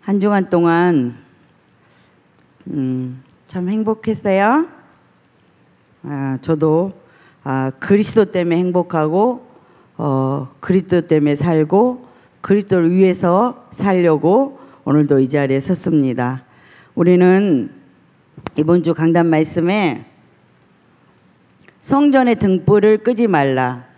한 주간 동안 참 행복했어요. 저도 그리스도 때문에 행복하고 그리스도 때문에 살고 그리스도를 위해서 살려고 오늘도 이 자리에 섰습니다. 우리는 이번 주 강단 말씀에 성전의 등불을 끄지 말라.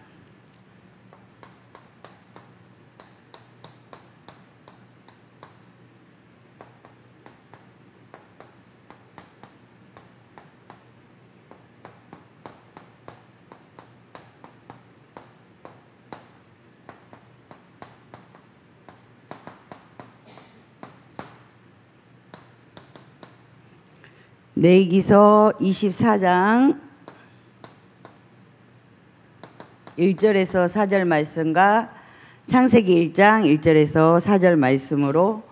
레위기서 24장 1절에서 4절 말씀과 창세기 1장 1절에서 4절 말씀으로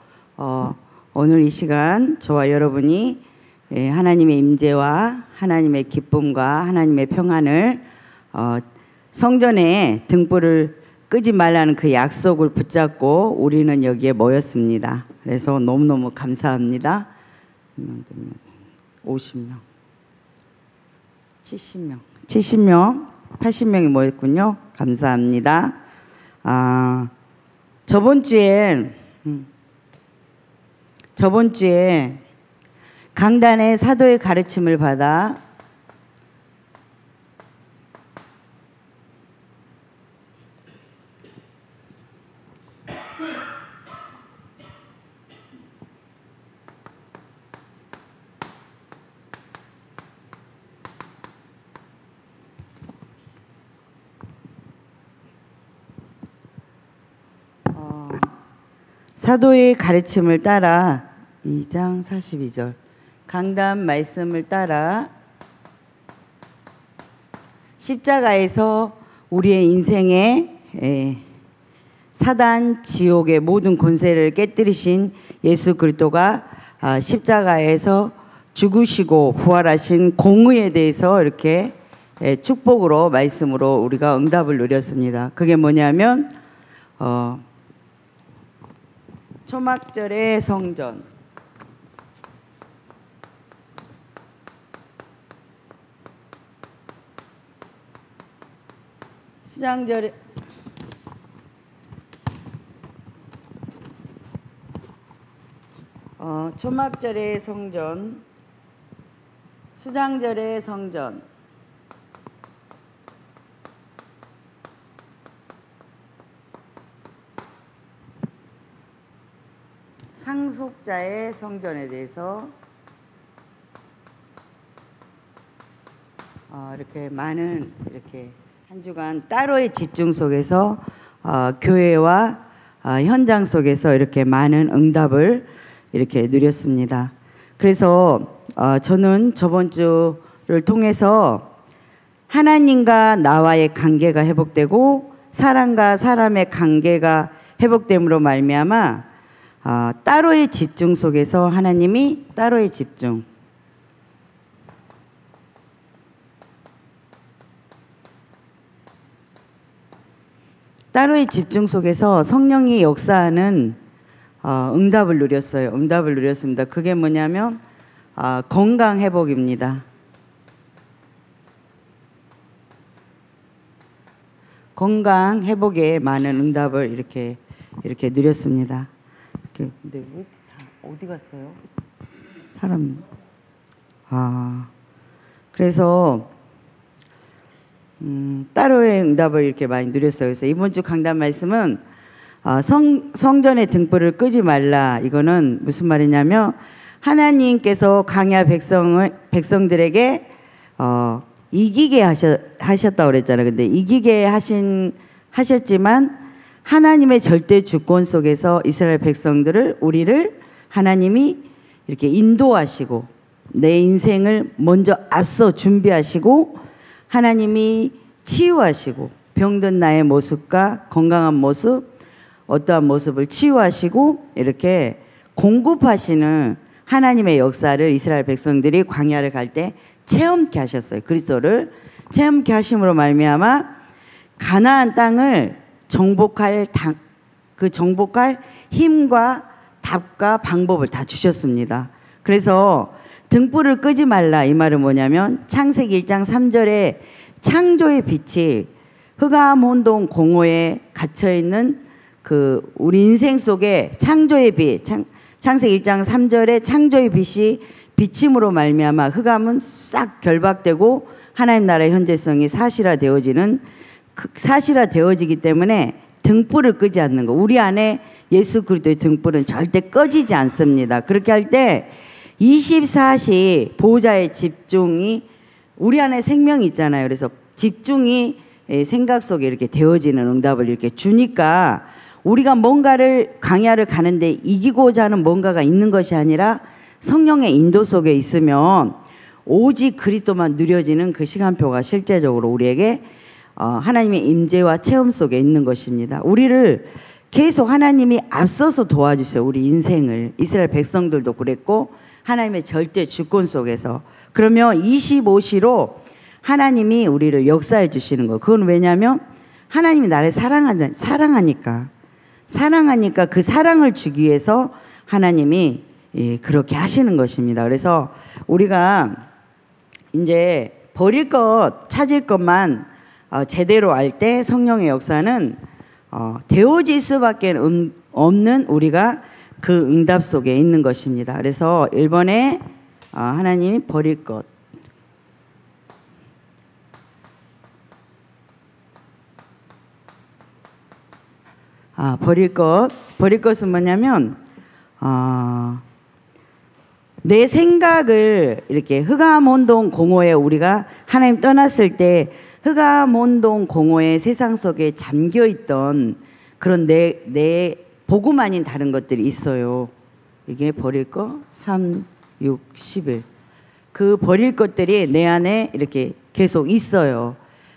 오늘 이 시간 저와 여러분이 하나님의 임재와 하나님의 기쁨과 하나님의 평안을 성전에 등불을 끄지 말라는 그 약속을 붙잡고 우리는 여기에 모였습니다. 그래서 너무너무 감사합니다. 50명, 70명, 80명이 모였군요. 감사합니다. 저번 주에 강단의 사도의 가르침을 받아 사도의 가르침을 따라 2장 42절 강단 말씀을 따라 십자가에서 우리의 인생에 사단 지옥의 모든 권세를 깨뜨리신 예수 그리스도가 십자가에서 죽으시고 부활하신 공의에 대해서 이렇게 축복으로 말씀으로 우리가 응답을 누렸습니다. 그게 뭐냐면 초막절의 성전, 수장절의 초막절의 성전, 수장절의 성전, 상속자의 성전에 대해서 이렇게 많은 이렇게 한 주간 따로의 집중 속에서 교회와 현장 속에서 이렇게 많은 응답을 이렇게 누렸습니다. 그래서 저는 저번 주를 통해서 하나님과 나와의 관계가 회복되고 사람과 사람의 관계가 회복됨으로 말미암아 따로의 집중 속에서 하나님이 따로의 집중, 따로의 집중 속에서 성령이 역사하는 응답을 누렸어요. 응답을 누렸습니다. 그게 뭐냐면 건강 회복입니다. 건강 회복에 많은 응답을 이렇게 누렸습니다. 근데 왜 어디 갔어요? 사람. 그래서 따로의 응답을 이렇게 많이 누렸어요. 그래서 이번 주 강단 말씀은 성전의 등불을 끄지 말라. 이거는 무슨 말이냐면 하나님께서 광야 백성들에게 이기게 하셨다고 그랬잖아요. 근데 이기게 하셨지만 하나님의 절대 주권 속에서 이스라엘 백성들을 우리를 하나님이 이렇게 인도하시고 내 인생을 먼저 앞서 준비하시고 하나님이 치유하시고 병든 나의 모습과 건강한 모습 어떠한 모습을 치유하시고 이렇게 공급하시는 하나님의 역사를 이스라엘 백성들이 광야를 갈 때 체험케 하셨어요. 그리스도를 체험케 하심으로 말미암아 가나안 땅을 정복할 힘과 답과 방법을 다 주셨습니다. 그래서 등불을 끄지 말라 이 말은 뭐냐면 창세기 1장 3절에 창조의 빛이 흑암 혼돈 공허에 갇혀있는 그 우리 인생 속에 창조의 빛, 창세기 1장 3절에 창조의 빛이 비침으로 말미암아 흑암은 싹 결박되고 하나님 나라의 현재성이 사실화되어지기 때문에 등불을 끄지 않는 거. 우리 안에 예수 그리스도의 등불은 절대 꺼지지 않습니다. 그렇게 할 때 24시 보호자의 집중이 우리 안에 생명이 있잖아요. 그래서 집중이 생각 속에 이렇게 되어지는 응답을 이렇게 주니까 우리가 뭔가를 강야를 가는데 이기고자 하는 뭔가가 있는 것이 아니라 성령의 인도 속에 있으면 오직 그리스도만 누려지는 그 시간표가 실제적으로 우리에게 하나님의 임재와 체험 속에 있는 것입니다. 우리를 계속 하나님이 앞서서 도와주세요. 우리 인생을. 이스라엘 백성들도 그랬고 하나님의 절대 주권 속에서. 그러면 25시로 하나님이 우리를 역사해 주시는 거예요. 그건 왜냐하면 하나님이 나를 사랑하니까 그 사랑을 주기 위해서 하나님이 그렇게 하시는 것입니다. 그래서 우리가 이제 버릴 것 찾을 것만 제대로 알 때 성령의 역사는 되어질 수밖에 없는 우리가 그 응답 속에 있는 것입니다. 그래서 1번에 하나님이 버릴 것. 버릴 것은 뭐냐면 내 생각을 이렇게 흑암 혼돈 공허에 우리가 하나님 떠났을 때 흑암 혼돈 공허의 세상 속에 잠겨 있던 그런 내 복음 아닌 다른 것들이 있어요. 이게 버릴 거 3, 6, 11. 그 버릴 것들이 내 안에 이렇게 계속 있어요.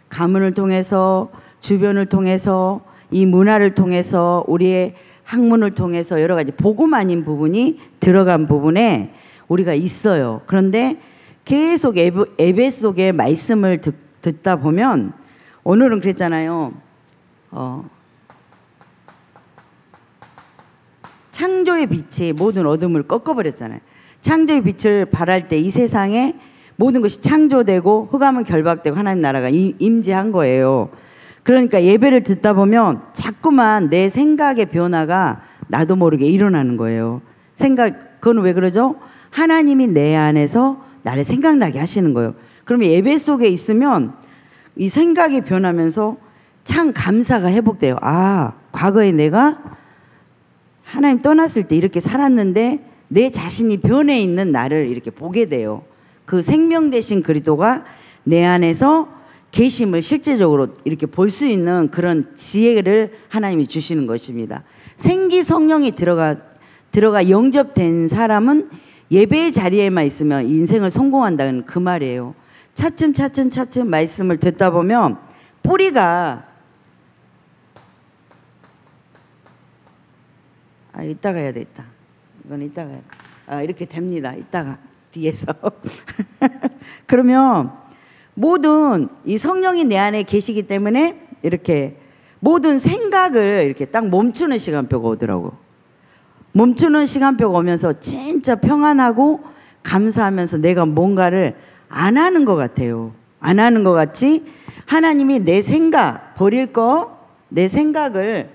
가문을 통해서 주변을 통해서 이 문화를 통해서 우리의 학문을 통해서 여러 가지 복음 아닌 부분이 들어간 부분에 우리가 있어요. 그런데 계속 예배 속에 말씀을 듣다 보면 오늘은 그랬잖아요. 창조의 빛이 모든 어둠을 꺾어버렸잖아요. 창조의 빛을 발할 때 이 세상에 모든 것이 창조되고 흑암은 결박되고 하나님 나라가 임재한 거예요. 그러니까 예배를 듣다 보면 자꾸만 내 생각의 변화가 나도 모르게 일어나는 거예요. 그건 왜 그러죠? 하나님이 내 안에서 나를 생각나게 하시는 거예요. 그러면 예배 속에 있으면 이 생각이 변하면서 참 감사가 회복돼요. 과거에 내가 하나님 떠났을 때 이렇게 살았는데 내 자신이 변해 있는 나를 이렇게 보게 돼요. 그 생명 되신 그리스도가 내 안에서 계심을 실제적으로 이렇게 볼 수 있는 그런 지혜를 하나님이 주시는 것입니다. 생기 성령이 들어가 영접된 사람은 예배의 자리에만 있으면 인생을 성공한다는 그 말이에요. 차츰 말씀을 듣다 보면 뿌리가 이따가 해야 되겠다. 이건 이따가 이렇게 됩니다. 이따가 뒤에서 그러면 모든 이 성령이 내 안에 계시기 때문에 이렇게 모든 생각을 이렇게 딱 멈추는 시간표가 오더라고. 멈추는 시간표가 오면서 진짜 평안하고 감사하면서 내가 뭔가를 안 하는 것 같아요. 안 하는 것 같이 하나님이 내 생각 버릴 거, 내 생각을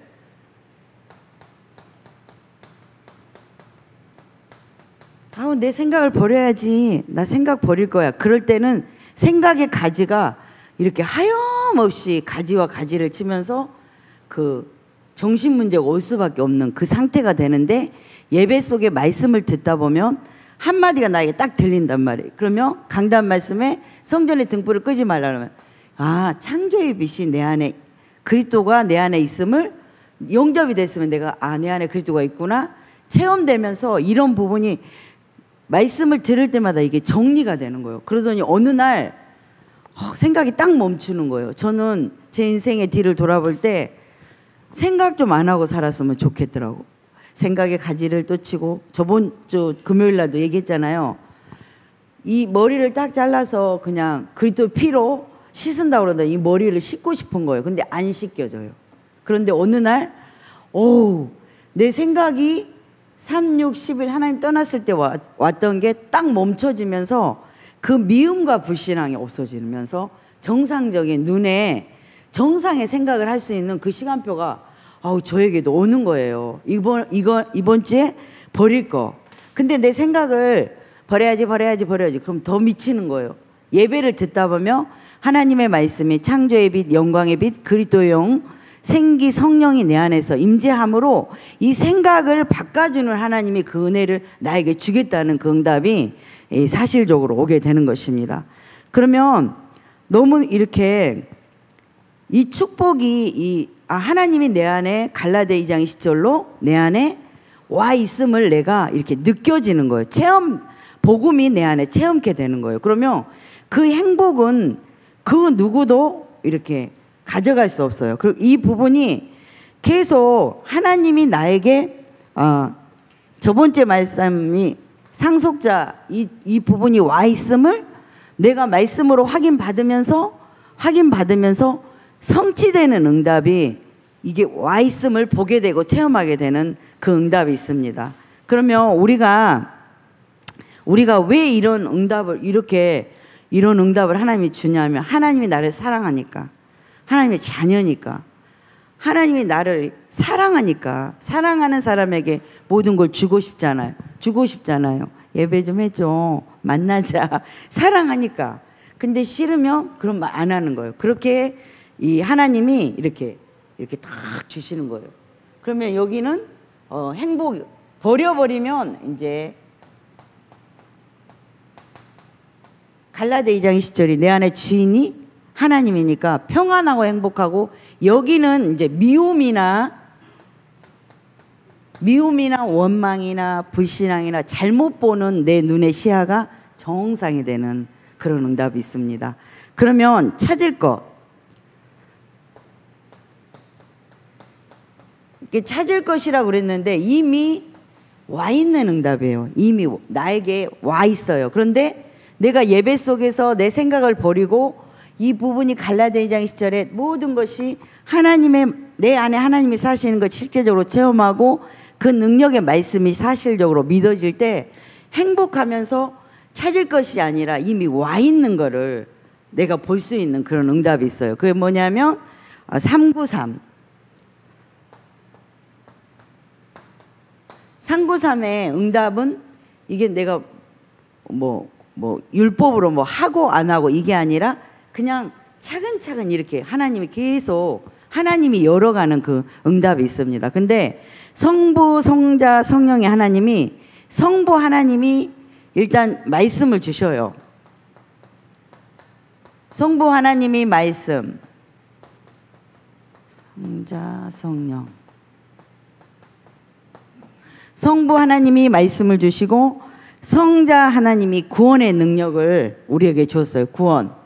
내 생각을 버려야지. 나 생각 버릴 거야. 그럴 때는 생각의 가지가 이렇게 하염없이 가지와 가지를 치면서 그 정신 문제가 올 수밖에 없는 그 상태가 되는데 예배 속에 말씀을 듣다 보면 한마디가 나에게 딱 들린단 말이에요. 그러면 강단 말씀에 성전의 등불을 끄지 말라면 창조의 빛이 내 안에 그리스도가 내 안에 있음을 영접이 됐으면 내가 내 안에 그리스도가 있구나 체험되면서 이런 부분이 말씀을 들을 때마다 이게 정리가 되는 거예요. 그러더니 어느 날 생각이 딱 멈추는 거예요. 저는 제 인생의 뒤를 돌아볼 때 생각 좀 안 하고 살았으면 좋겠더라고. 생각의 가지를 또 치고 저번 주 금요일 날도 얘기했잖아요. 이 머리를 딱 잘라서 그냥 그리스도 피로 씻은다고 그러다 이 머리를 씻고 싶은 거예요. 근데 안 씻겨져요. 그런데 어느 날 내 생각이 3, 6, 10일 하나님 떠났을 때 왔던 게 딱 멈춰지면서 그 미움과 불신앙이 없어지면서 정상적인 눈에 정상의 생각을 할 수 있는 그 시간표가 저에게도 오는 거예요. 이번 주에 버릴 거. 근데 내 생각을 버려야지. 그럼 더 미치는 거예요. 예배를 듣다 보면 하나님의 말씀이 창조의 빛, 영광의 빛, 그리스도의 영, 생기 성령이 내 안에서 임재함으로 이 생각을 바꿔주는 하나님이 그 은혜를 나에게 주겠다는 그 응답이 사실적으로 오게 되는 것입니다. 그러면 너무 이렇게 이 축복이 하나님이 내 안에 갈라디아 2장 20절로 내 안에 와 있음을 내가 이렇게 느껴지는 거예요. 복음이 내 안에 체험케 되는 거예요. 그러면 그 행복은 그 누구도 이렇게 가져갈 수 없어요. 그리고 이 부분이 계속 하나님이 나에게 저번 주에 말씀이 상속자 이 부분이 와 있음을 내가 말씀으로 확인받으면서 성취되는 응답이 이게 와 있음을 보게 되고 체험하게 되는 그 응답이 있습니다. 그러면 우리가 왜 이런 응답을 하나님이 주냐면 하나님이 나를 사랑하니까, 하나님의 자녀니까, 하나님이 나를 사랑하니까, 사랑하는 사람에게 모든 걸 주고 싶잖아요. 예배 좀 해줘, 만나자. 사랑하니까. 근데 싫으면 그런 말 안 하는 거예요. 그렇게 이 하나님이 이렇게 탁 주시는 거예요. 그러면 여기는 행복, 버려버리면 이제 갈라디아 2장 20절이 내 안에 주인이 하나님이니까 평안하고 행복하고, 여기는 이제 미움이나 원망이나 불신앙이나 잘못 보는 내 눈의 시야가 정상이 되는 그런 응답이 있습니다. 그러면 찾을 것, 이렇게 찾을 것이라고 그랬는데 이미 와 있는 응답이에요. 이미 나에게 와 있어요. 그런데 내가 예배 속에서 내 생각을 버리고 이 부분이 갈라디아 2장 20절에 모든 것이 내 안에 하나님이 사시는 것 실제적으로 체험하고 그 능력의 말씀이 사실적으로 믿어질 때 행복하면서 찾을 것이 아니라 이미 와 있는 거를 내가 볼 수 있는 그런 응답이 있어요. 그게 뭐냐면 393. 393의 응답은 이게 내가 율법으로 하고 안 하고 이게 아니라 그냥 차근차근 이렇게 하나님이 계속 하나님이 열어가는 그 응답이 있습니다. 근데 성부, 성자, 성령의 하나님이, 성부 하나님이 일단 말씀을 주셔요. 성부 하나님이 말씀, 성자, 성령. 성부 하나님이 말씀을 주시고 성자 하나님이 구원의 능력을 우리에게 줬어요. 구원.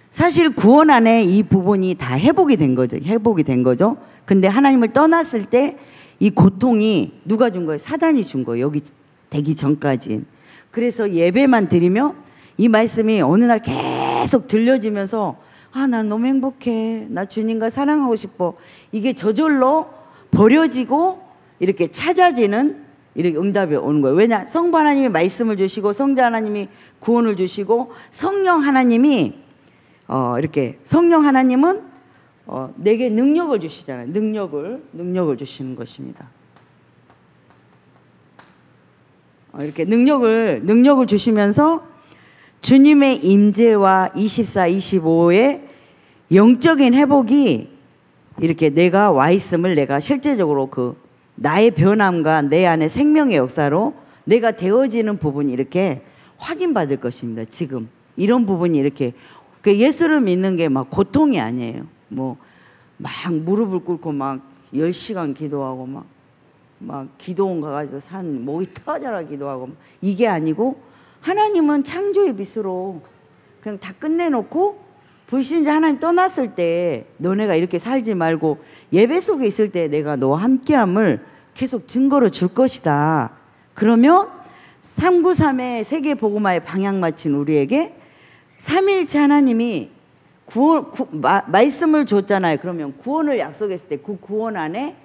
사실 구원 안에 이 부분이 다 회복이 된 거죠. 근데 하나님을 떠났을 때 이 고통이 누가 준 거예요? 사단이 준 거예요. 여기 되기 전까지. 그래서 예배만 드리면 이 말씀이 어느 날 계속 들려지면서 난 너무 행복해. 나 주님과 사랑하고 싶어. 이게 저절로 버려지고 이렇게 찾아지는 이렇게 응답이 오는 거예요. 왜냐? 성부 하나님이 말씀을 주시고 성자 하나님이 구원을 주시고 성령 하나님이 이렇게 성령 하나님은 내게 능력을 주시잖아요. 능력을 주시는 것입니다. 이렇게 능력을 주시면서 주님의 임재와 24, 25의 영적인 회복이 이렇게 내가 와 있음을 내가 실제적으로 나의 변함과 내 안에 생명의 역사로 내가 되어지는 부분이 이렇게 확인받을 것입니다. 지금 이런 부분이 이렇게 예수를 믿는 게 막 고통이 아니에요. 막 무릎을 꿇고 막 10시간 기도하고 막 기도원 가가지고 목이 터져라 기도하고 이게 아니고, 하나님은 창조의 빛으로 그냥 다 끝내놓고 불신자 하나님 떠났을 때 너네가 이렇게 살지 말고 예배 속에 있을 때 내가 너와 함께함을 계속 증거로 줄 것이다. 그러면 393의 세계 복음화의 방향 맞춘 우리에게 삼일체 하나님이 말씀을 줬잖아요. 그러면 구원을 약속했을 때 그 구원 안에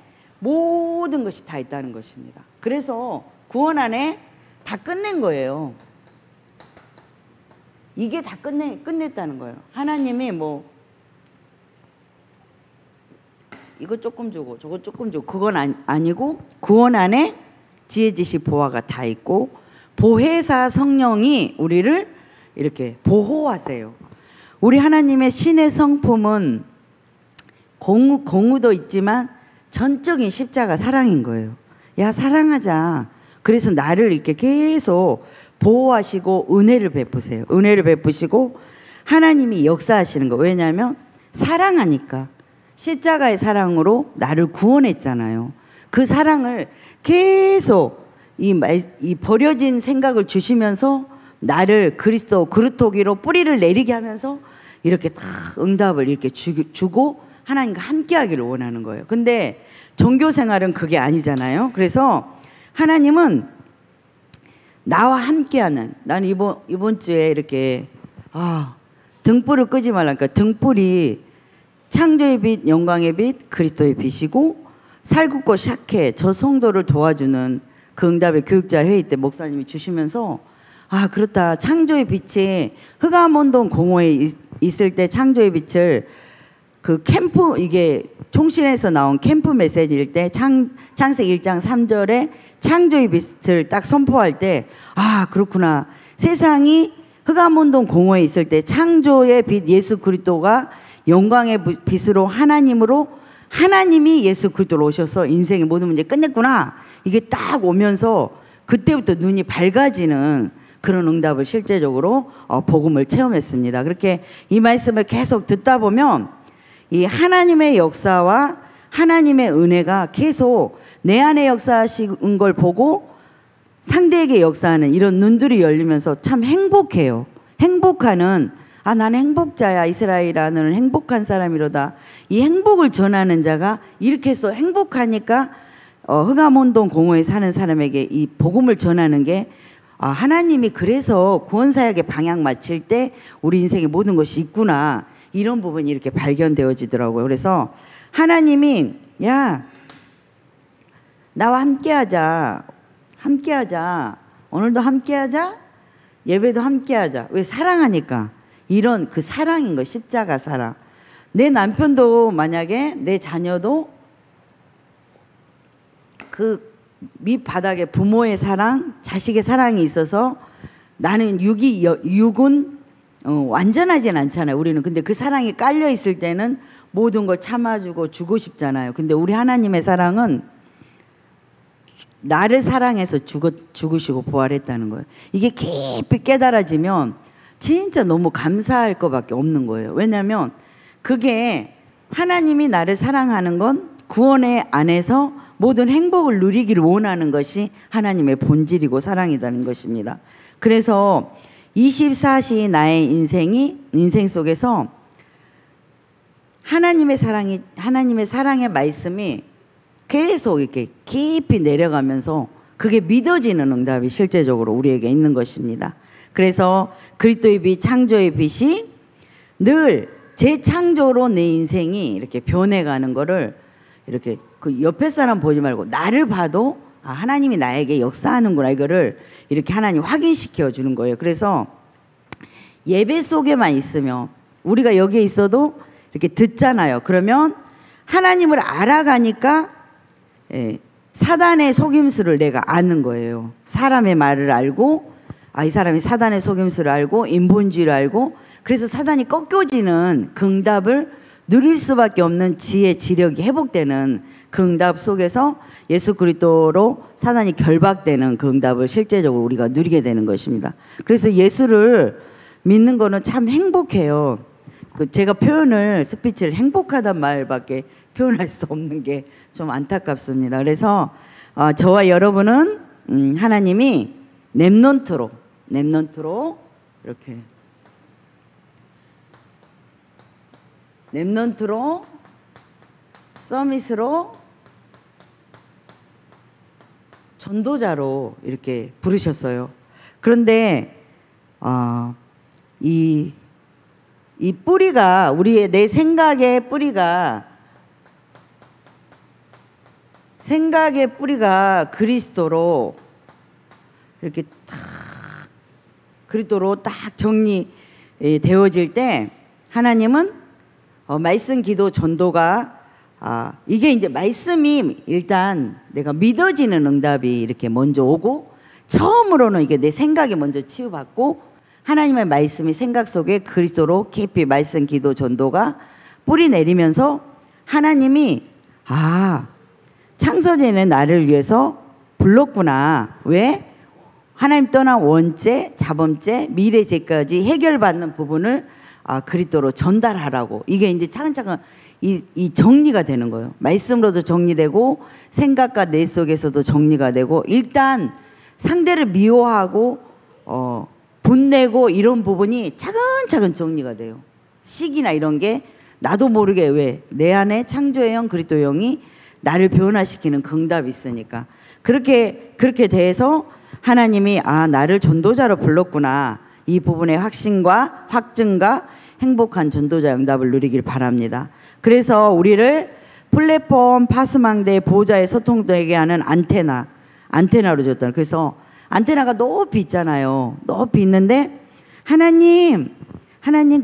모든 것이 다 있다는 것입니다. 그래서 구원 안에 다 끝낸 거예요. 이게 다 끝냈다는 거예요. 하나님이 뭐 이거 조금 주고 저거 조금 주고 그건 아니고 구원 안에 지혜 지식 보화가 다 있고 보혜사 성령이 우리를 이렇게 보호하세요. 우리 하나님의 신의 성품은 공의도 있지만 전적인 십자가 사랑인 거예요. 야, 사랑하자. 그래서 나를 이렇게 계속 보호하시고 은혜를 베푸세요. 은혜를 베푸시고 하나님이 역사하시는 거. 왜냐하면 사랑하니까. 십자가의 사랑으로 나를 구원했잖아요. 그 사랑을 계속 이 버려진 생각을 주시면서 나를 그리스도 그루터기로 뿌리를 내리게 하면서 이렇게 다 응답을 이렇게 주고 하나님과 함께 하기를 원하는 거예요. 근데 종교 생활은 그게 아니잖아요. 그래서 하나님은 나와 함께하는, 난 이번 주에 이렇게 등불을 끄지 말라니까 등불이 창조의 빛, 영광의 빛, 그리스도의 빛이고 살굽고 샤케 저 성도를 도와주는 그 응답의 교육자 회의 때 목사님이 주시면서 그렇다. 창조의 빛이 흑암운동 공허에 있을 때 창조의 빛을 그 캠프 이게 총신에서 나온 캠프 메시지일 때 창세기 1장 3절에 창조의 빛을 딱 선포할 때 그렇구나. 세상이 흑암운동 공허에 있을 때 창조의 빛 예수 그리스도가 영광의 빛으로 하나님이 예수 그리스도로 오셔서 인생의 모든 문제 끝냈구나. 이게 딱 오면서 그때부터 눈이 밝아지는 그런 응답을 실제적으로 복음을 체험했습니다. 그렇게 이 말씀을 계속 듣다 보면 이 하나님의 역사와 하나님의 은혜가 계속 내 안에 역사하신 걸 보고 상대에게 역사하는 이런 눈들이 열리면서 참 행복해요. 행복하는 나는 행복자야. 이스라엘이라는 행복한 사람이로다. 이 행복을 전하는 자가 이렇게 해서 행복하니까 흑암운동 공허에 사는 사람에게 이 복음을 전하는 게 하나님이 그래서 구원사역의 방향 맞출 때 우리 인생의 모든 것이 있구나. 이런 부분이 이렇게 발견되어지더라고요. 그래서 하나님이 야 나와 함께하자. 오늘도 함께하자. 예배도 함께하자. 왜? 사랑하니까. 이런 그 사랑인 거. 십자가 사랑. 내 남편도 만약에 내 자녀도 그 밑바닥에 부모의 사랑, 자식의 사랑이 있어서 나는 육은 완전하진 않잖아요. 우리는. 근데 그 사랑이 깔려 있을 때는 모든 걸 참아주고 주고 싶잖아요. 근데 우리 하나님의 사랑은 나를 사랑해서 죽으시고 부활했다는 거예요. 이게 깊이 깨달아지면 진짜 너무 감사할 것밖에 없는 거예요. 왜냐하면 그게 하나님이 나를 사랑하는 건 구원의 안에서 모든 행복을 누리기를 원하는 것이 하나님의 본질이고 사랑이라는 것입니다. 그래서 24시 나의 인생 속에서 하나님의 사랑의 말씀이 계속 이렇게 깊이 내려가면서 그게 믿어지는 응답이 실제적으로 우리에게 있는 것입니다. 그래서 그리스도의 빛, 창조의 빛이 늘 재창조로 내 인생이 이렇게 변해가는 거를 이렇게 그 옆에 사람 보지 말고 나를 봐도 하나님이 나에게 역사하는구나. 이거를 이렇게 하나님 확인시켜 주는 거예요. 그래서 예배 속에만 있으면 우리가 여기에 있어도 이렇게 듣잖아요. 그러면 하나님을 알아가니까 사단의 속임수를 내가 아는 거예요. 사람의 말을 알고 이 사람이 사단의 속임수를 알고 인본주의를 알고 그래서 사단이 꺾여지는 그 응답을 누릴 수밖에 없는 지혜 지력이 회복되는 그 응답 속에서 예수 그리스도로 사단이 결박되는 그 응답을 실제적으로 우리가 누리게 되는 것입니다. 그래서 예수를 믿는 거는 참 행복해요. 제가 스피치를 행복하단 말밖에 표현할 수 없는 게 좀 안타깝습니다. 그래서 저와 여러분은 하나님이 렘넌트로 이렇게 렘넌트로 서밋으로 전도자로 이렇게 부르셨어요. 그런데 이 뿌리가 내 생각의 뿌리가 생각의 뿌리가 그리스도로 이렇게 딱 그리스도로 딱 정리되어질 때 하나님은 말씀, 기도, 전도가 이게 이제 말씀이 일단 내가 믿어지는 응답이 이렇게 먼저 오고 처음으로는 이게 내 생각이 먼저 치유받고 하나님의 말씀이 생각 속에 그리스도로 깊이 말씀, 기도, 전도가 뿌리 내리면서 하나님이 창세전에 나를 위해서 불렀구나. 왜? 하나님 떠난 원죄, 자범죄, 미래죄까지 해결받는 부분을 그리스도로 전달하라고. 이게 이제 차근차근 이 정리가 되는 거예요. 말씀으로도 정리되고 생각과 내 속에서도 정리가 되고 일단 상대를 미워하고 분내고 이런 부분이 차근차근 정리가 돼요. 시기나 이런 게 나도 모르게 왜 내 안에 창조의 영 그리스도의 영이 나를 변화시키는 응답이 있으니까 그렇게 돼서 하나님이 나를 전도자로 불렀구나. 이 부분의 확신과 확증과 행복한 전도자 응답을 누리길 바랍니다. 그래서 우리를 플랫폼 파스망대 보호자의 소통되게 하는 안테나로 줬다. 그래서 안테나가 높이 있잖아요. 높이 있는데 하나님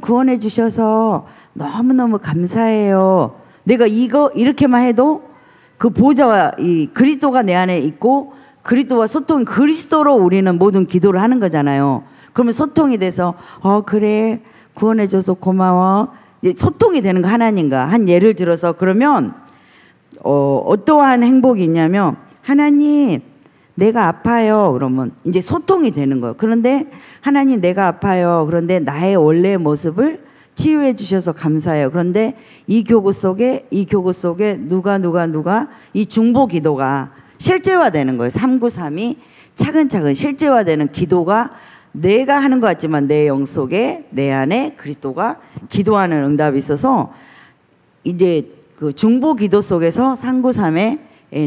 구원해 주셔서 너무너무 감사해요. 내가 이렇게만 해도 그 보호자와 이 그리스도가 내 안에 있고 그리스도와 소통, 그리스도로 우리는 모든 기도를 하는 거잖아요. 그러면 소통이 돼서 그래 구원해 줘서 고마워. 소통이 되는 거 하나님과. 한 예를 들어서 그러면 어떠한 행복이 있냐면 하나님 내가 아파요. 그러면 이제 소통이 되는 거예요. 그런데 하나님 내가 아파요. 그런데 나의 원래의 모습을 치유해 주셔서 감사해요. 그런데 이 교구 속에 누가 이 중보 기도가 실제화되는 거예요. 393이 차근차근 실제화되는 기도가 내가 하는 것 같지만 내 영 속에 내 안에 그리스도가 기도하는 응답이 있어서 이제 그 중보 기도 속에서 393의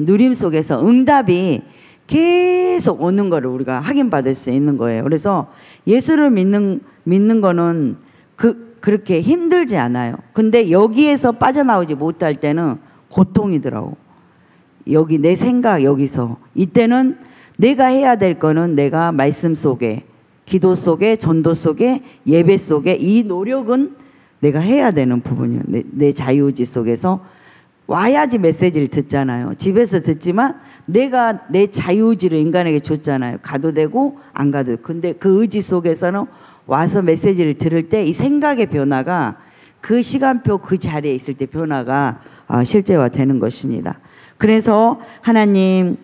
누림 속에서 응답이 계속 오는 거를 우리가 확인받을 수 있는 거예요. 그래서 예수를 믿는 거는 그렇게 힘들지 않아요. 근데 여기에서 빠져나오지 못할 때는 고통이더라고. 여기 내 생각 여기서 이때는 내가 해야 될 거는 내가 말씀 속에 기도 속에 전도 속에 예배 속에 이 노력은 내가 해야 되는 부분이에요. 내 자유의지 속에서 와야지 메시지를 듣잖아요. 집에서 듣지만 내가 내 자유의지를 인간에게 줬잖아요. 가도 되고 안 가도 되고. 근데 그 의지 속에서는 와서 메시지를 들을 때 이 생각의 변화가 그 시간표 그 자리에 있을 때 변화가 실제화 되는 것입니다. 그래서 하나님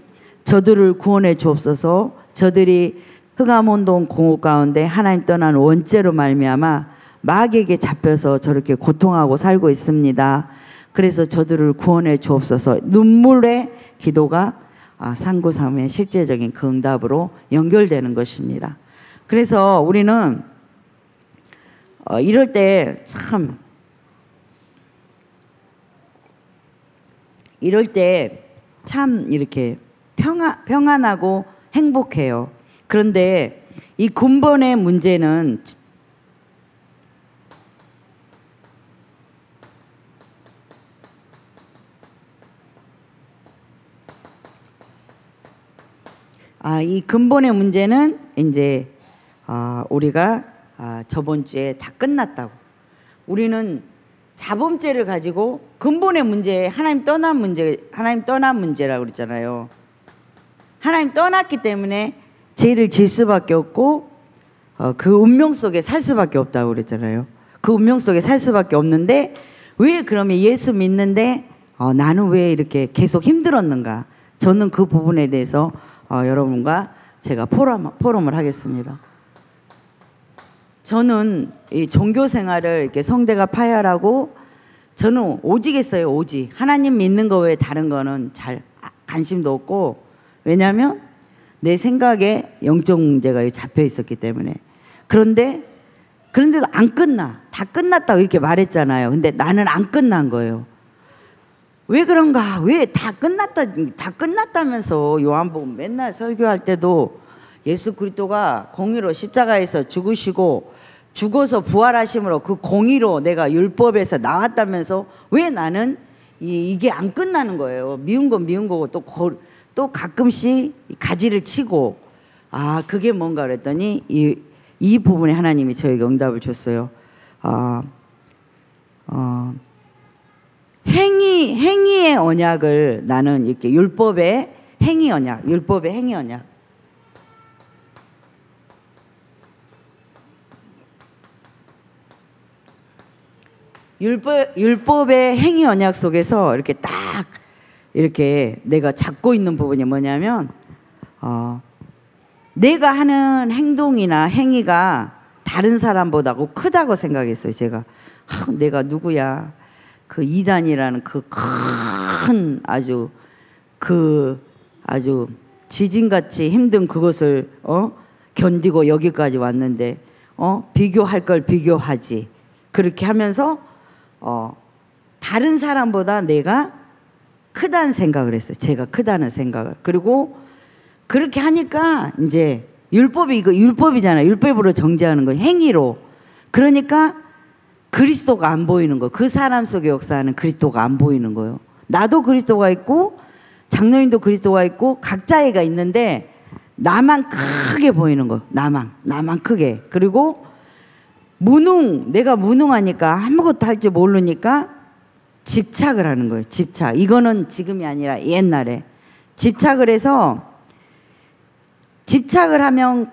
저들을 구원해 주옵소서. 저들이 흑암혼돈 공허 가운데 하나님 떠난 원죄로 말미암아 마귀에게 잡혀서 저렇게 고통하고 살고 있습니다. 그래서 저들을 구원해 주옵소서. 눈물의 기도가 393의 실제적인 그 응답으로 연결되는 것입니다. 그래서 우리는 이럴 때 참 이렇게 평안하고 행복해요. 그런데 이 근본의 문제는 이 근본의 문제는 이제 우리가 저번 주에 다 끝났다고. 우리는 자범죄를 가지고 근본의 문제, 하나님 떠난 문제라고 그랬잖아요. 하나님 떠났기 때문에 죄를 질 수밖에 없고 그 운명 속에 살 수밖에 없다고 그랬잖아요. 그 운명 속에 살 수밖에 없는데 왜 그러면 예수 믿는데 나는 왜 이렇게 계속 힘들었는가? 저는 그 부분에 대해서 여러분과 제가 포럼을 하겠습니다. 저는 이 종교 생활을 이렇게 성대가 파열하고 저는 오직 했어요. 오직 하나님 믿는 거 외에 다른 거는 잘 관심도 없고 왜냐하면 내 생각에 영적 문제가 잡혀 있었기 때문에. 그런데도 안 끝나. 다 끝났다고 이렇게 말했잖아요. 근데 나는 안 끝난 거예요. 왜 그런가? 왜 다 끝났다면서 요한복음 맨날 설교할 때도 예수 그리스도가 공의로 십자가에서 죽으시고 죽어서 부활하심으로 그 공의로 내가 율법에서 나왔다면서 왜 나는 이게 안 끝나는 거예요. 미운 건 미운 거고 또 가끔씩 가지를 치고 그게 뭔가 그랬더니 이 부분에 하나님이 저에게 응답을 줬어요. 행위의 언약을 나는 이렇게 율법의 행위 언약, 율법의 행위 언약. 율법의 행위 언약 속에서 이렇게 딱 이렇게 내가 잡고 있는 부분이 뭐냐면 내가 하는 행동이나 행위가 다른 사람보다고 크다고 생각했어요. 제가 내가 누구야? 그 이단이라는 그 큰 아주 지진같이 힘든 그것을 견디고 여기까지 왔는데 비교할 걸 비교하지. 그렇게 하면서 다른 사람보다 내가 크다는 생각을 했어요. 제가 크다는 생각을. 그리고 그렇게 하니까 이제 이거 율법이잖아요. 율법으로 정죄하는 거, 행위로. 그러니까 그리스도가 안 보이는 거예요. 그 사람 속에 역사하는 그리스도가 안 보이는 거예요. 나도 그리스도가 있고 장로님도 그리스도가 있고 각자애가 있는데 나만 크게 보이는 거예요. 나만 크게. 그리고 내가 무능하니까 아무것도 할 줄 모르니까 집착을 하는 거예요. 집착. 이거는 지금이 아니라 옛날에 집착을 해서 집착을 하면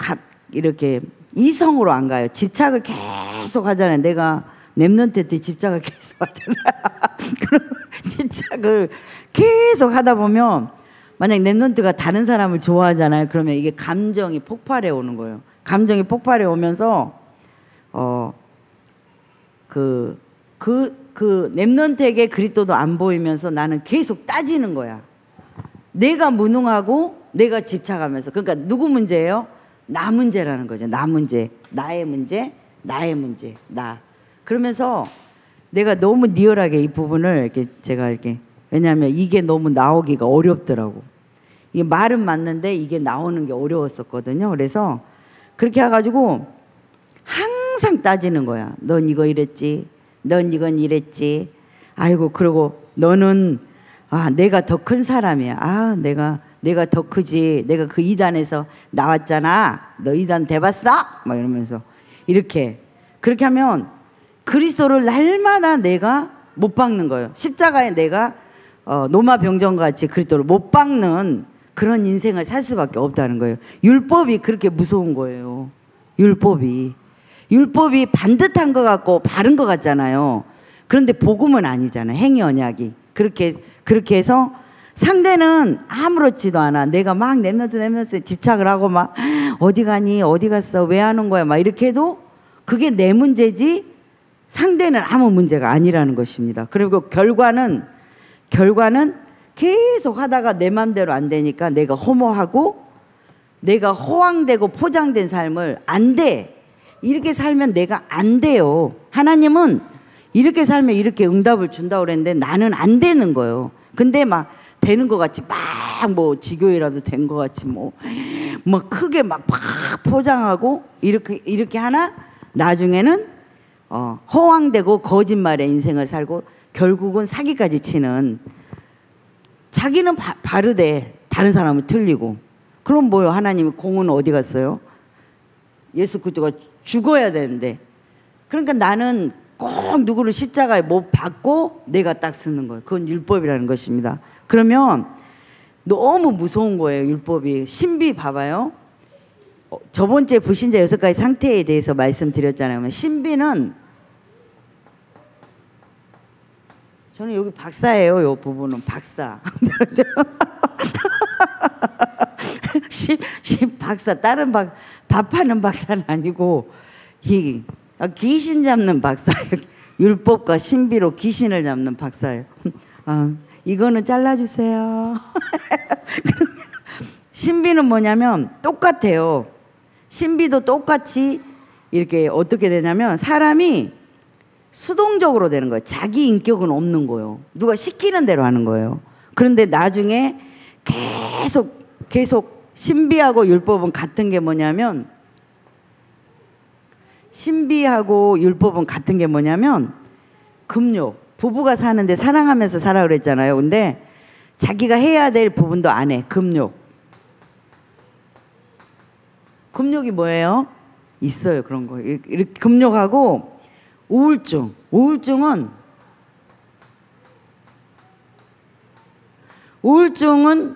이렇게 이성으로 안 가요. 집착을 계속 하잖아요. 내가 랩런트 때 집착을 계속 하잖아요. 그럼 집착을 계속 하다 보면 만약 랩런트가 다른 사람을 좋아하잖아요. 그러면 이게 감정이 폭발해 오는 거예요. 감정이 폭발해 오면서 랩런트에게 그리스도도 안 보이면서 나는 계속 따지는 거야. 내가 무능하고 내가 집착하면서. 그러니까 누구 문제예요? 나 문제라는 거죠. 나 문제. 나의 문제. 나. 그러면서 내가 너무 리얼하게 이 부분을 이렇게 제가 이렇게, 왜냐하면 이게 너무 나오기가 어렵더라고. 이게 말은 맞는데 이게 나오는 게 어려웠었거든요. 그래서 그렇게 해가지고 항상 따지는 거야. 넌 이거 이랬지. 넌 이건 이랬지. 아이고, 그러고 너는 내가 더 큰 사람이야. 내가 더 크지. 내가 그 이단에서 나왔잖아. 너 이단 돼봤어? 막 이러면서 이렇게. 그렇게 하면 그리스도를 날마다 내가 못 박는 거예요. 십자가에 내가 노마병정같이 그리스도를 못 박는 그런 인생을 살 수밖에 없다는 거예요. 율법이 그렇게 무서운 거예요. 율법이 반듯한 것 같고 바른 것 같잖아요. 그런데 복음은 아니잖아요. 행위 언약이. 그렇게 해서 상대는 아무렇지도 않아. 내가 막 랩런트 집착을 하고 막 어디 가니? 어디 갔어? 왜 하는 거야? 막 이렇게 해도 그게 내 문제지 상대는 아무 문제가 아니라는 것입니다. 그리고 결과는 계속 하다가 내 맘대로 안 되니까 내가 허무하고 내가 허황되고 포장된 삶을 안 돼. 이렇게 살면 내가 안 돼요. 하나님은 이렇게 살면 이렇게 응답을 준다고 그랬는데 나는 안 되는 거예요. 근데 막 되는 것 같이 막 뭐 지교회라도 된 것 같이 뭐 크게 막 포장하고 이렇게 하나 나중에는 허황되고 거짓말의 인생을 살고 결국은 사기까지 치는. 자기는 바르되 다른 사람은 틀리고. 그럼 뭐요? 하나님의 공은 어디 갔어요? 예수 그리스도가 죽어야 되는데. 그러니까 나는 꼭 누구를 십자가에 못 박고 내가 딱 쓰는 거예요. 그건 율법이라는 것입니다. 그러면 너무 무서운 거예요. 율법이. 신비 봐봐요. 저번 주에 불신자 6가지 상태에 대해서 말씀드렸잖아요. 신비는 저는 여기 박사예요. 이 부분은 박사. 박사. 다른 밥하는 박사는 아니고 귀신 잡는 박사예요. 율법과 신비로 귀신을 잡는 박사예요. 이거는 잘라주세요. 신비는 뭐냐면 똑같아요. 신비도 똑같이 이렇게 어떻게 되냐면 사람이 수동적으로 되는 거예요. 자기 인격은 없는 거예요. 누가 시키는 대로 하는 거예요. 그런데 나중에 계속 신비하고 율법은 같은 게 뭐냐면 금욕. 부부가 사는데 사랑하면서 살아 그랬잖아요. 근데 자기가 해야 될 부분도 안 해. 금욕. 금욕이 뭐예요? 있어요. 그런 거. 이렇게 금욕하고 우울증. 우울증은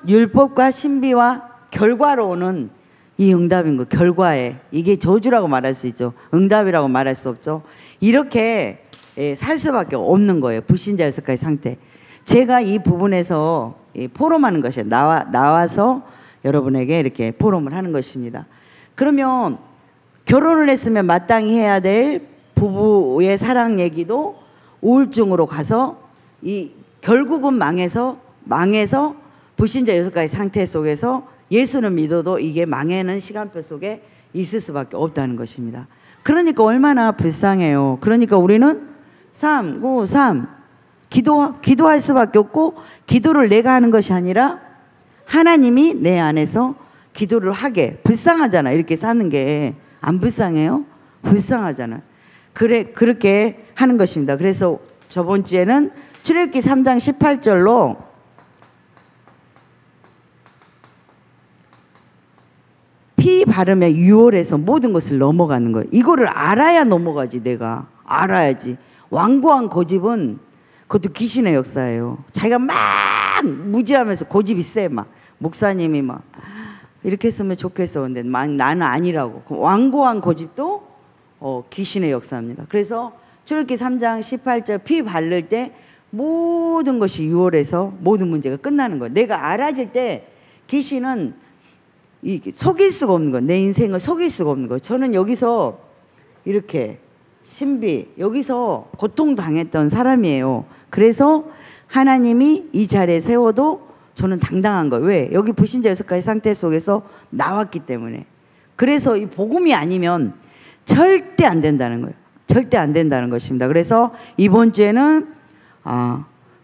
율법과 신비와 결과로 오는 이 응답인 거. 결과에. 이게 저주라고 말할 수 있죠. 응답이라고 말할 수 없죠. 이렇게 살 수밖에 없는 거예요. 불신자 6가지 상태. 제가 이 부분에서 포럼하는 것이에요. 나와서 여러분에게 이렇게 포럼을 하는 것입니다. 그러면 결혼을 했으면 마땅히 해야 될 부부의 사랑 얘기도 우울증으로 가서 결국은 망해서 불신자 6가지 상태 속에서 예수는 믿어도 이게 망하는 시간표 속에 있을 수밖에 없다는 것입니다. 그러니까 얼마나 불쌍해요. 그러니까 우리는 3 기도할 수밖에 없고, 기도를 내가 하는 것이 아니라 하나님이 내 안에서 기도를 하게. 불쌍하잖아. 이렇게 사는 게 안 불쌍해요? 불쌍하잖아. 그렇게 하는 것입니다. 그래서 저번 주에는 출애굽기 3장 18절로 피 바르며 유월해서 모든 것을 넘어가는 거예요. 이거를 알아야 넘어가지. 내가 알아야지. 완고한 고집은 그것도 귀신의 역사예요. 자기가 막 무지하면서 고집이 세. 막 목사님이 막 이렇게 했으면 좋겠어. 근데 나는 아니라고. 완고한 고집도 귀신의 역사입니다. 그래서 출애굽기 3장 18절 피 바를 때 모든 것이 유월해서 모든 문제가 끝나는 거예요. 내가 알아질 때 귀신은 속일 수가 없는 거예요. 내 인생을 속일 수가 없는 거예요. 저는 여기서 이렇게 신비, 여기서 고통당했던 사람이에요. 그래서 하나님이 이 자리에 세워도 저는 당당한 거예요. 왜? 여기 불신자 6가지 상태 속에서 나왔기 때문에. 그래서 이 복음이 아니면 절대 안 된다는 거예요. 절대 안 된다는 것입니다. 그래서 이번 주에는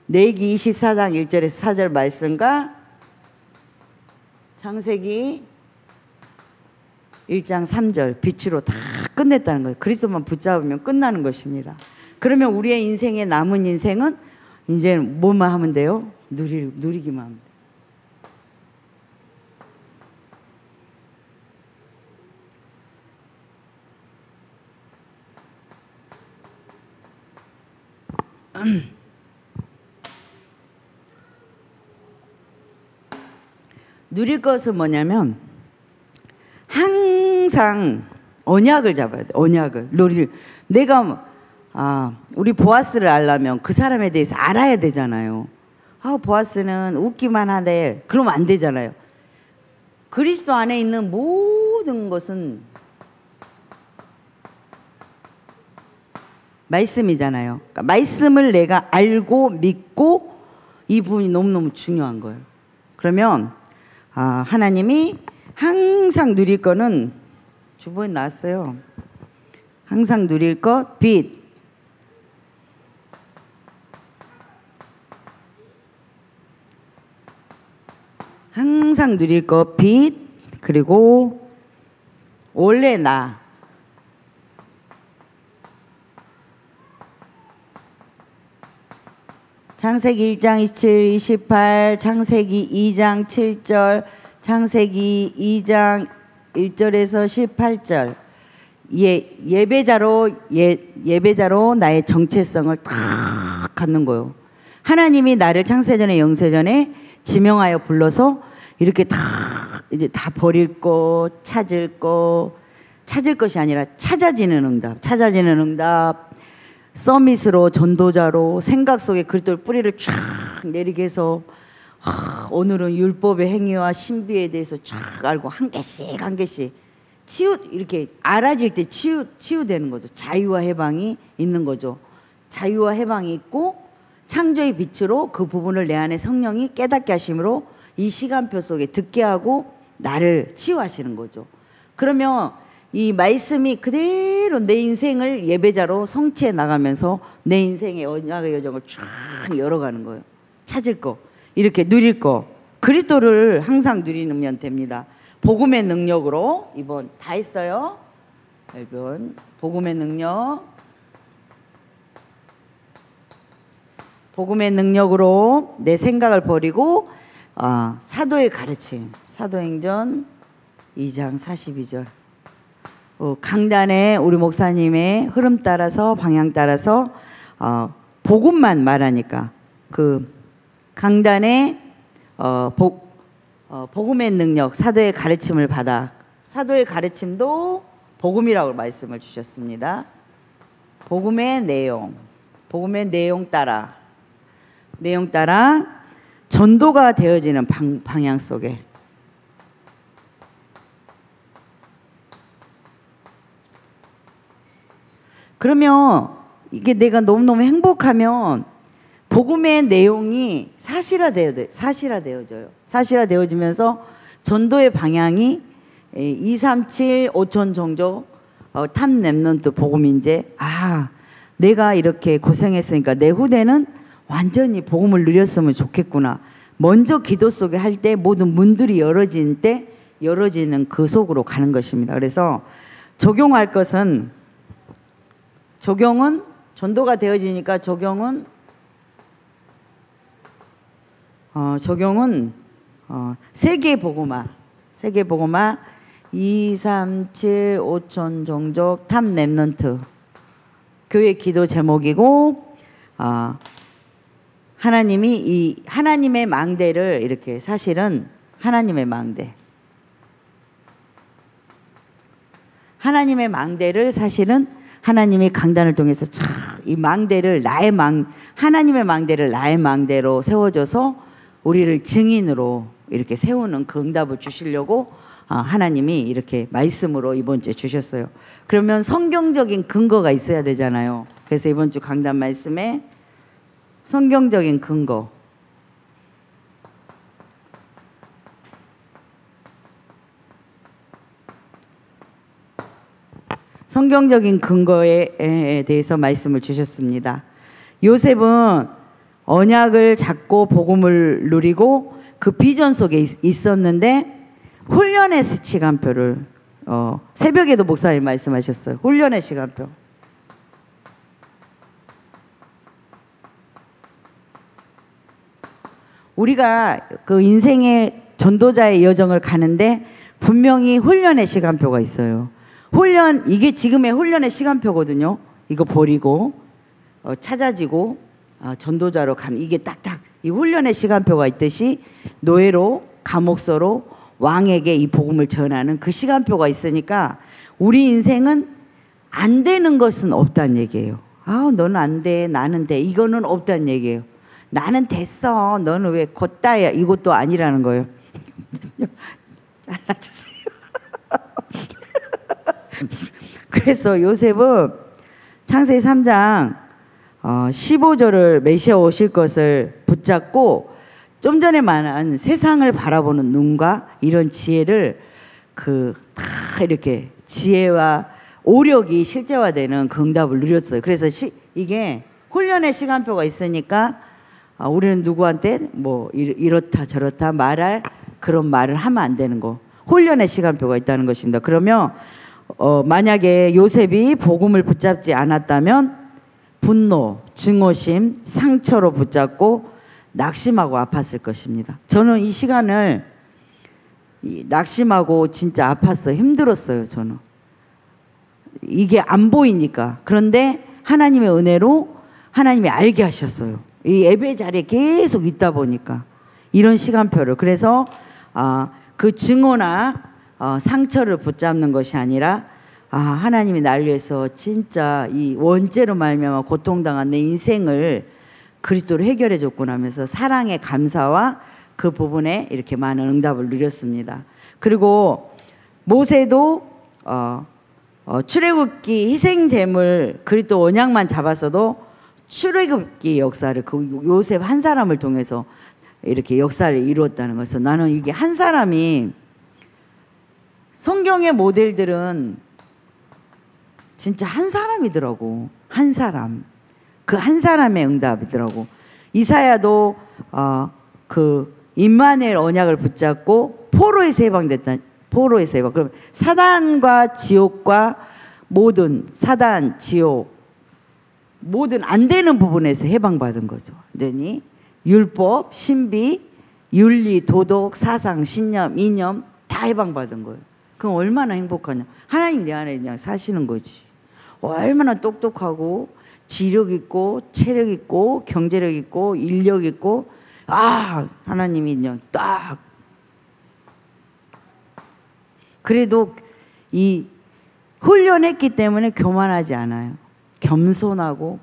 레위기 24장 1절에서 4절 말씀과 창세기 1장 3절 빛으로 다 끝냈다는 거예요. 그리스도만 붙잡으면 끝나는 것입니다. 그러면 우리의 인생에 남은 인생은 이제 뭐만 하면 돼요? 누리기만 하면 돼요. 누릴 것은 뭐냐면 항상 언약을 잡아야 돼. 언약을. 내가 우리 보아스를 알려면 그 사람에 대해서 알아야 되잖아요. 보아스는 웃기만 하네. 그러면 안 되잖아요. 그리스도 안에 있는 모든 것은 말씀이잖아요. 그러니까 말씀을 내가 알고 믿고, 이 부분이 너무너무 중요한 거예요. 그러면 하나님이 항상 누릴 거는 주보에 나왔어요. 항상 누릴 것, 빛. 항상 누릴 것, 빛. 그리고 원래 나. 창세기 1장 27, 28, 창세기 2장 7절, 창세기 2장 1절에서 18절. 예배자로 나의 정체성을 딱 갖는 거예요. 하나님이 나를 창세전에 영세전에 지명하여 불러서 이렇게 이제 다 버릴 거, 찾을 것이 아니라 찾아지는 응답, 서밋으로, 전도자로 생각 속에 그리스도의 뿌리를 쫙 내리게 해서 오늘은 율법의 행위와 신비에 대해서 쫙 알고 한 개씩 이렇게 알아질 때 치유되는 거죠. 자유와 해방이 있는 거죠. 자유와 해방이 있고 창조의 빛으로 그 부분을 내 안에 성령이 깨닫게 하심으로 이 시간표 속에 듣게 하고 나를 치유하시는 거죠. 그러면 이 말씀이 그대로 내 인생을 예배자로 성취해 나가면서 내 인생의 언약의 여정을 쫙 열어가는 거예요. 찾을 거, 이렇게 누릴 거, 그리스도를 항상 누리면 됩니다. 복음의 능력으로 이번 다 했어요. 1번 복음의 능력. 복음의 능력으로 내 생각을 버리고 사도의 가르침. 사도행전 2장 42절. 강단에 우리 목사님의 흐름 따라서 방향 따라서 복음만 말하니까 그 강단에 복음의 능력, 사도의 가르침을 받아. 사도의 가르침도 복음이라고 말씀을 주셨습니다. 복음의 내용 따라 전도가 되어지는 방향 속에. 그러면 이게 내가 너무너무 행복하면 복음의 내용이 사실화되어져요. 사실화되어지면서 전도의 방향이 237 5천 종족 탑 렘넌트 복음인제 내가 이렇게 고생했으니까 내 후대는 완전히 복음을 누렸으면 좋겠구나. 먼저 기도 속에 할 때 모든 문들이 열어진 때 열어지는 그 속으로 가는 것입니다. 그래서 적용할 것은 전도가 되어지니까 적용은 세계복음화 237 5천 종족 탑 렘넌트 교회 기도 제목이고 하나님이 이 하나님의 망대를 이렇게 사실은 하나님의 망대를 사실은 하나님이 강단을 통해서 이 망대를 하나님의 망대를 나의 망대로 세워줘서 우리를 증인으로 이렇게 세우는 그 응답을 주시려고 하나님이 이렇게 말씀으로 이번 주에 주셨어요. 그러면 성경적인 근거가 있어야 되잖아요. 그래서 이번 주 강단 말씀에 성경적인 근거. 성경적인 근거에 대해서 말씀을 주셨습니다. 요셉은 언약을 잡고 복음을 누리고 그 비전 속에 있었는데 훈련의 시간표를 새벽에도 목사님 말씀하셨어요. 훈련의 시간표. 우리가 그 인생의 전도자의 여정을 가는데 분명히 훈련의 시간표가 있어요. 이게 지금의 훈련의 시간표거든요. 이거 버리고 찾아지고 전도자로 가는 이게 딱딱 이 훈련의 시간표가 있듯이 노예로 감옥서로 왕에게 이 복음을 전하는 그 시간표가 있으니까 우리 인생은 안 되는 것은 없다는 얘기예요. 너는 안 돼, 나는 돼. 이거는 없다는 얘기예요. 나는 됐어, 너는 왜 곧다야. 이것도 아니라는 거예요. 잘라주세요. 그래서 요셉은 창세기 3장 15절을 메시아 오실 것을 붙잡고 좀 전에 말한 세상을 바라보는 눈과 이런 지혜를 다 이렇게 지혜와 오력이 실제화되는 그 응답을 누렸어요. 그래서 이게 훈련의 시간표가 있으니까 우리는 누구한테 뭐 이렇다 저렇다 말할 그런 말을 하면 안 되는 거. 훈련의 시간표가 있다는 것입니다. 그러면 만약에 요셉이 복음을 붙잡지 않았다면 분노, 증오심, 상처로 붙잡고 낙심하고 아팠을 것입니다. 저는 이 시간을 낙심하고 진짜 아팠어요. 힘들었어요. 저는 이게 안 보이니까. 그런데 하나님의 은혜로 하나님이 알게 하셨어요. 이 예배 자리에 계속 있다 보니까 이런 시간표를. 그래서 그 증오나 상처를 붙잡는 것이 아니라 하나님이 날 위해서 진짜 이 원죄로 말미암아 고통당한 내 인생을 그리스도로 해결해 줬구나 하면서 사랑의 감사와 그 부분에 이렇게 많은 응답을 누렸습니다. 그리고 모세도 출애굽기 희생제물 그리스도 언약만 잡았어도 출애굽기 역사를 그 요셉 한 사람을 통해서 이렇게 역사를 이루었다는 것은 나는 이게 한 사람이 성경의 모델들은 진짜 한 사람이더라고. 한 사람. 그 한 사람의 응답이더라고. 이사야도 그 임마누엘 언약을 붙잡고 포로에서 해방됐다. 포로에서 해방. 그럼 사단과 지옥과 모든 사단, 지옥 모든 안 되는 부분에서 해방받은 거죠. 완전히 율법, 신비, 윤리, 도덕, 사상, 신념, 이념 다 해방받은 거예요. 그럼 얼마나 행복하냐. 하나님 내 안에 그냥 사시는 거지. 얼마나 똑똑하고 지력 있고 체력 있고 경제력 있고 인력 있고 하나님이 그냥 딱. 그래도 이 훈련했기 때문에 교만하지 않아요. 겸손하고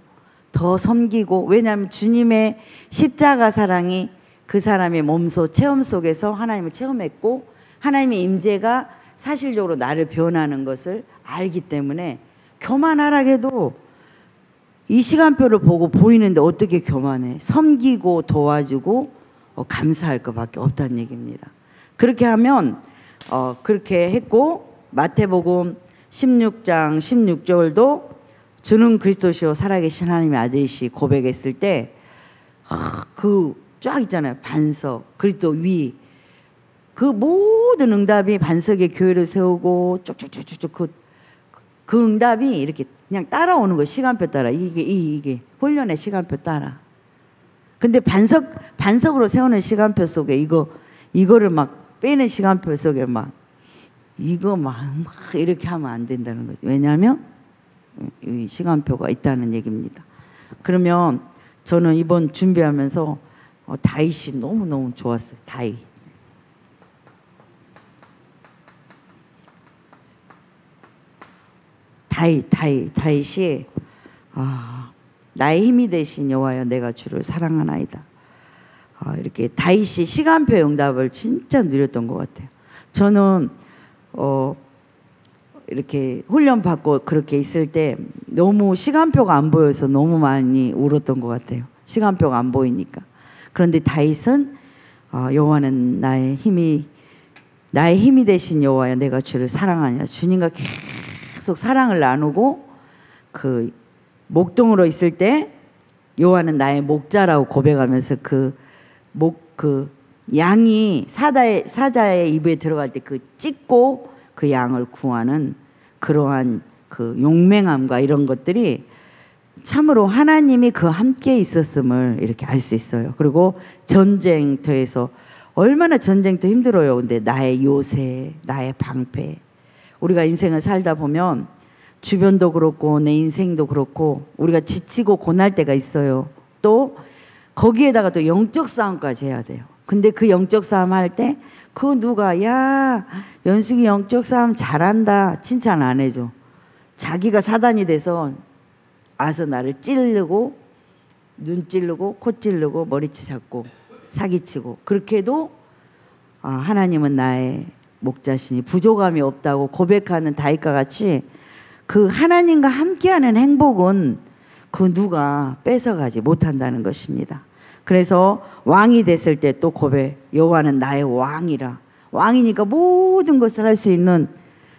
더 섬기고, 왜냐하면 주님의 십자가 사랑이 그 사람의 몸소 체험 속에서 하나님을 체험했고 하나님의 임재가 사실적으로 나를 변하는 것을 알기 때문에 교만하라 해도 이 시간표를 보고 보이는데 어떻게 교만해. 섬기고 도와주고 감사할 것밖에 없다는 얘기입니다. 그렇게 하면 그렇게 했고, 마태복음 16장 16절도 주는 그리스도시요 살아계신 하나님의 아들이시 고백했을 때 그 쫙 있잖아요. 반석, 그리스도 위, 그 모든 응답이 반석의 교회를 세우고 쭉쭉쭉쭉 그 응답이 이렇게 그냥 따라오는 거예요. 시간표 따라. 이게 훈련의 시간표 따라. 근데 반석으로 세우는 시간표 속에 이거를 막 빼는 시간표 속에 이거 막 이렇게 하면 안 된다는 거죠. 왜냐하면 이 시간표가 있다는 얘기입니다. 그러면 저는 이번 준비하면서 다윗이 너무너무 좋았어요. 다윗이 나의 힘이 되신 여호와여 내가 주를 사랑하나이다. 이렇게 다윗이 시간표 응답을 진짜 누렸던 것 같아요. 저는 이렇게 훈련 받고 그렇게 있을 때 너무 시간표가 안 보여서 너무 많이 울었던 것 같아요. 시간표가 안 보이니까. 그런데 다윗은 여호와는 나의 힘이 되신 여호와여 내가 주를 사랑하냐. 주님과 계속 사랑을 나누고 그 목동으로 있을 때 여호와는 나의 목자라고 고백하면서 그 양이 사자의 입에 들어갈 때 그 찢고 그 양을 구하는 그러한 그 용맹함과 이런 것들이 참으로 하나님이 그 함께 있었음을 이렇게 알 수 있어요. 그리고 전쟁터에서 얼마나 전쟁터 힘들어요. 근데 나의 요새, 나의 방패. 우리가 인생을 살다 보면 주변도 그렇고 내 인생도 그렇고 우리가 지치고 고날 때가 있어요. 또 거기에다가 또 영적 싸움까지 해야 돼요. 근데 그 영적 싸움 할 때 그 누가 야 연숙이 영적 싸움 잘한다 칭찬 안 해줘. 자기가 사단이 돼서 와서 나를 찌르고 눈 찌르고 코 찌르고 머리치 잡고 사기치고, 그렇게 해도 하나님은 나의 목자시니 부족함이 없다고 고백하는 다윗과 같이 그 하나님과 함께하는 행복은 그 누가 뺏어가지 못한다는 것입니다. 그래서 왕이 됐을 때 또 고백, 여호와는 나의 왕이라. 왕이니까 모든 것을 할 수 있는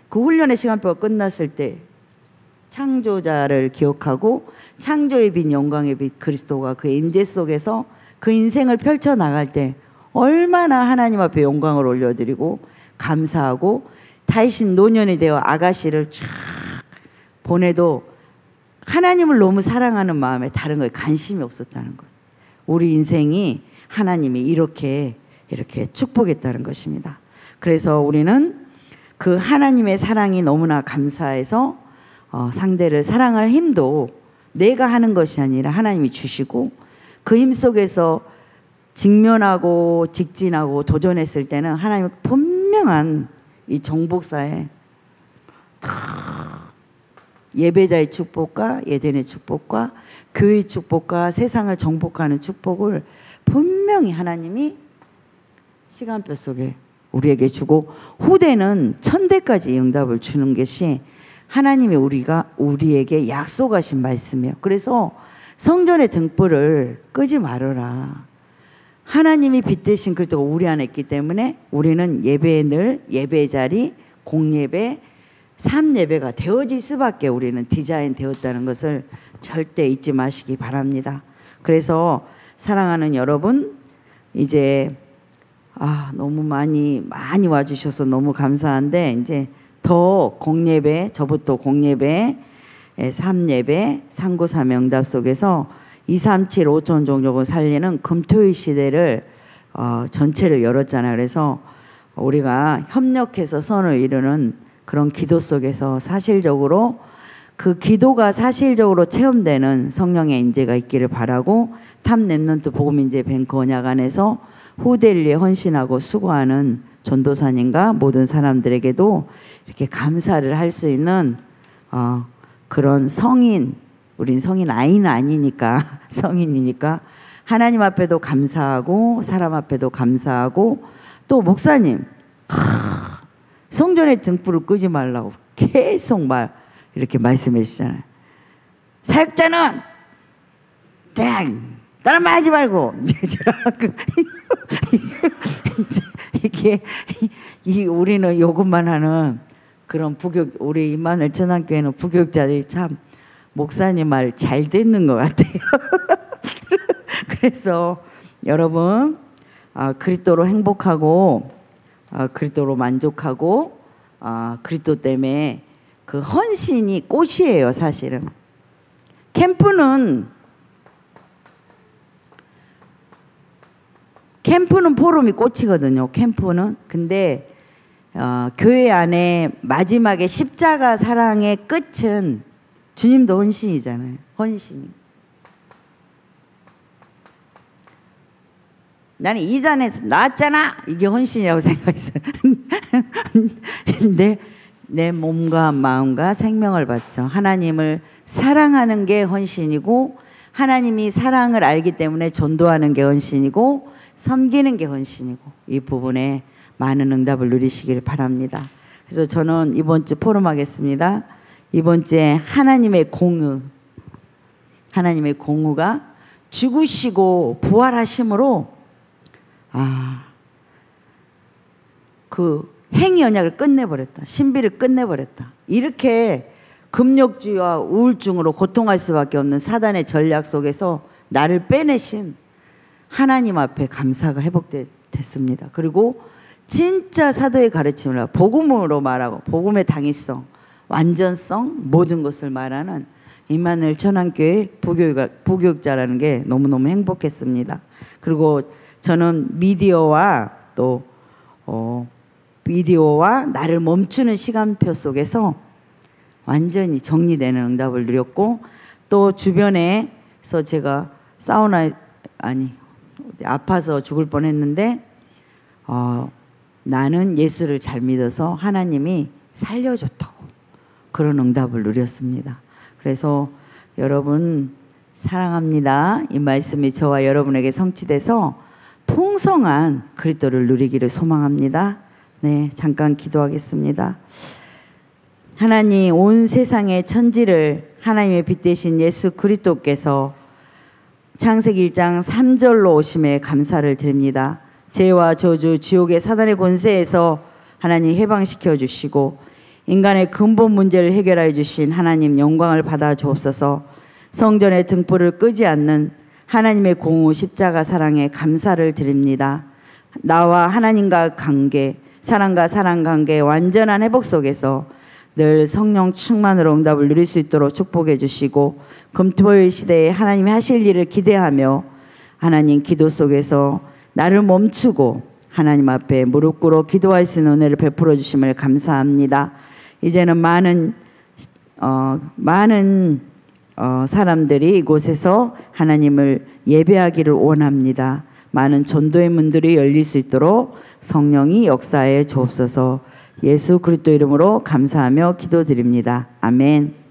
그 훈련의 시간표가 끝났을 때 창조자를 기억하고 창조의 빛 영광의 빛 그리스도가 그의 임재 속에서 그 인생을 펼쳐나갈 때 얼마나 하나님 앞에 영광을 올려드리고 감사하고, 다윗은 노년이 되어 아가씨를 쫙 보내도 하나님을 너무 사랑하는 마음에 다른 거에 관심이 없었다는 것. 우리 인생이 하나님이 이렇게 축복했다는 것입니다. 그래서 우리는 그 하나님의 사랑이 너무나 감사해서 상대를 사랑할 힘도 내가 하는 것이 아니라 하나님이 주시고, 그 힘 속에서 직면하고 직진하고 도전했을 때는 하나님의 분명한 이 정복사에 예배자의 축복과 예전의 축복과 교회의 축복과 세상을 정복하는 축복을 분명히 하나님이 시간표 속에 우리에게 주고, 후대는 천대까지 응답을 주는 것이 하나님이 우리에게 약속하신 말씀이에요. 그래서 성전의 등불을 끄지 말아라. 하나님이 빛 대신 그리스도가 우리 안에 있기 때문에 우리는 예배의 늘, 예배의 자리, 공예배, 삼예배가 되어질 수밖에 우리는 디자인 되었다는 것을 절대 잊지 마시기 바랍니다. 그래서 사랑하는 여러분, 이제 너무 많이 와주셔서 너무 감사한데, 이제 더 공예배, 저부터 공예배 3예배, 394명답 속에서 237 5천 종족을 살리는 금토일 시대를 전체를 열었잖아요. 그래서 우리가 협력해서 선을 이루는 그런 기도 속에서 사실적으로 그 기도가 사실적으로 체험되는 성령의 인재가 있기를 바라고, 탑 랩넌트 복음인재 뱅크 언약 안에서 후대를 위해 헌신하고 수고하는 전도사님과 모든 사람들에게도 이렇게 감사를 할 수 있는 그런 성인, 우린 성인 아이는 아니니까 성인이니까 하나님 앞에도 감사하고 사람 앞에도 감사하고, 또 목사님 성전의 등불을 끄지 말라고 계속 이렇게 말씀해 주잖아요. 사역자는 다른 말 하지 말고 이게 우리는 이것만 하는 그런 우리 임마누엘 천안교회는 부교육자들이 참 목사님 말 잘 듣는 것 같아요. 그래서 여러분 그리스도로 행복하고 그리스도로 만족하고 그리스도 때문에 그 헌신이 꽃이에요. 사실은 캠프는 포럼이 꽃이거든요. 캠프는. 근데 교회 안에 마지막에 십자가 사랑의 끝은 주님도 헌신이잖아요. 헌신. 나는 이단에서 나왔잖아, 이게 헌신이라고 생각했어요. 근데 내 몸과 마음과 생명을 바쳐 하나님을 사랑하는 게 헌신이고, 하나님이 사랑을 알기 때문에 전도하는 게 헌신이고, 섬기는 게 헌신이고, 이 부분에 많은 응답을 누리시길 바랍니다. 그래서 저는 이번 주 포럼 하겠습니다. 이번 주에 하나님의 공의가 죽으시고 부활하심으로 그 행위 언약을 끝내버렸다. 신비를 끝내버렸다. 이렇게 금욕주의와 우울증으로 고통할 수밖에 없는 사단의 전략 속에서 나를 빼내신 하나님 앞에 감사가 회복됐습니다. 그리고 진짜 사도의 가르침을 복음으로 말하고, 복음의 당위성, 완전성, 모든 것을 말하는 임마누엘 천안교회 부교육자라는 게 너무너무 행복했습니다. 그리고 저는 미디어와 나를 멈추는 시간표 속에서 완전히 정리되는 응답을 누렸고, 또 주변에서 제가 아파서 죽을 뻔했는데 나는 예수를 잘 믿어서 하나님이 살려줬다고 그런 응답을 누렸습니다. 그래서 여러분 사랑합니다. 이 말씀이 저와 여러분에게 성취돼서 풍성한 그리스도를 누리기를 소망합니다. 네, 잠깐 기도하겠습니다. 하나님, 온 세상의 천지를 하나님의 빛 되신 예수 그리스도께서 창세기 1장 3절로 오심에 감사를 드립니다. 죄와 저주, 지옥의 사단의 권세에서 하나님 해방시켜 주시고 인간의 근본 문제를 해결하여 주신 하나님 영광을 받아 주옵소서. 성전의 등불을 끄지 않는 하나님의 공의 십자가 사랑에 감사를 드립니다. 나와 하나님과 관계, 사랑과 사랑 관계의 완전한 회복 속에서 늘 성령 충만으로 응답을 누릴 수 있도록 축복해 주시고, 금토일 시대에 하나님이 하실 일을 기대하며 하나님 기도 속에서 나를 멈추고 하나님 앞에 무릎 꿇어 기도할 수 있는 은혜를 베풀어 주심을 감사합니다. 이제는 많은 사람들이 이곳에서 하나님을 예배하기를 원합니다. 많은 전도의 문들이 열릴 수 있도록 성령이 역사해 주옵소서. 예수 그리스도 이름으로 감사하며 기도드립니다. 아멘.